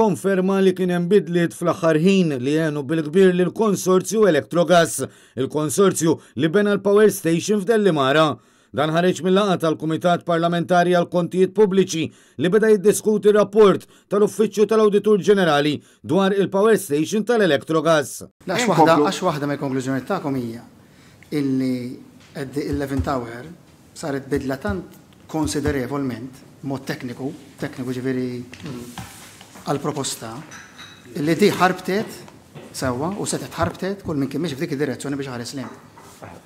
konferma li kien hemm bidliet fl-aħħar ħin li għenu bil-kbir lil konsorzju Electrogas, il-konsorzju li bena l-Power Station f'Dellimara. Dan ħareġ mill-laqgħa tal-Kumitat Parlamentari għal Kontijiet Pubbliċi li beda jiddiskuti rapport tal-Uffiċċju tal-Awditur Ġenerali dwar il-Power Station tal-Electrogas. Għax waħda mill-konklużjoni tagħkom hija illi l-11 Tower saret bidla tant konsiderevolment mod tekniku ġifieri għal-proposta illi di ħarbtet sewwa u setet ħarbtet kull minn kien mexi f'dik id-direzzjoni biex ħares lejn.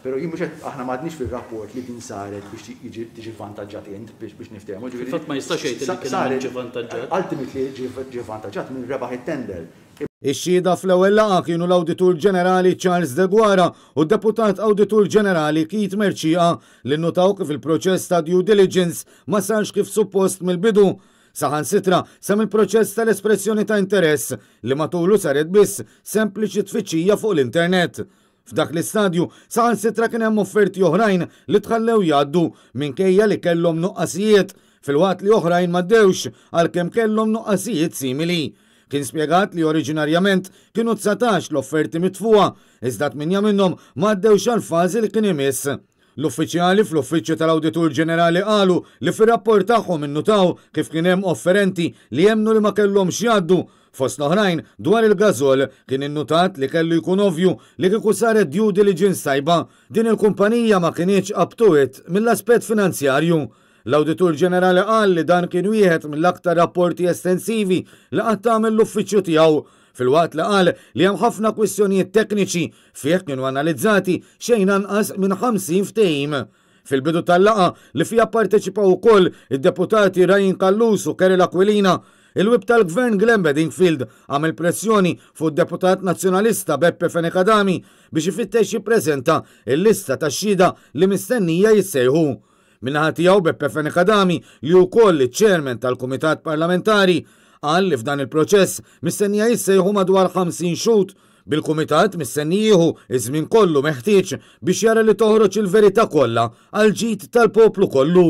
Pero aħna m'għadniex fil-rapport li din saret biex tiġi vantaġġati int biex niftehmu. Fatt ma jistax jgħid li kien ġi vantaġġat. Ultimately ġi vantaġġat minn rebaħ it-tender. Ix-xhieda fl-ewwel laqgħa kienu l-Awditur Ġenerali Charles De Guara u d-Deputat Awditur Ġenerali Keith Merċieqa li nnutaw kif il-proċess ta' due diligence ma sarx kif suppost mill-bidu. Saħansitra sem il-proċess tal-espressjoni ta' interess li matulu saret biss sempliċi tfittxija fuq l-internet. F'dak l-istadju saħansitra kien hemm offerti oħrajn li tħallew jgħaddu minkejja li kellhom nuqqasijiet fil-waqt li oħrajn m'għaddewx għalkemm kellhom nuqqasijiet simili. Kien spjegat li oriġinarjament kienu 19 l-offerti mitfuqa, iżda 8 minnhom m'għaddewx għall-fażi li kien imiss. L-uffiċjali fl-Uffiċċju tal-Awditur Ġenerali qalu li fir-rapport tagħhom innutaw kif kien hemm offerenti li jemmnu li ma kellhomx jgħaddu. Fost oħrajn dwar il-gażol kien innutat li kellu jkun ovvju li kieku saret due diligence tajba din il-kumpanija ma kienx up to it mill-aspett finanzjarju. L-Awditur Ġenerali qal li dan kien wieħed mill-aktar rapporti estensivi li qatt tagħmel l-uffiċċju tiegħu fil-waqt li qal li hemm ħafna kwistjonijiet tekniċi fih kienu analizzati xejn anqas minn 50 ftehim. Fil-bidu tal-laqa li fija pparteċipaw ukoll id-deputati Ryan Kallus u Kerry L'Aquilina, il-wib tal-Gvern Glenn Bedingfield għamel pressjoni fuq id-deputat nazzjonalista Beppe Fenekadami biex ifittex jippreżenta il-lista tax-xhieda li mistennija jissejħu. Minnaħa tiegħu Beppe Fenekadami li wkoll iċ-Chairman tal-Kumitat Parlamentari qal li f'dan il-proċess mistennija jissejħu madwar 50 xhud bil-Kumitat mistenni jieħu iż-żmien kollu meħtieġ biex jara li toħroġ il-verità kollha għal ġid tal-poplu kollu.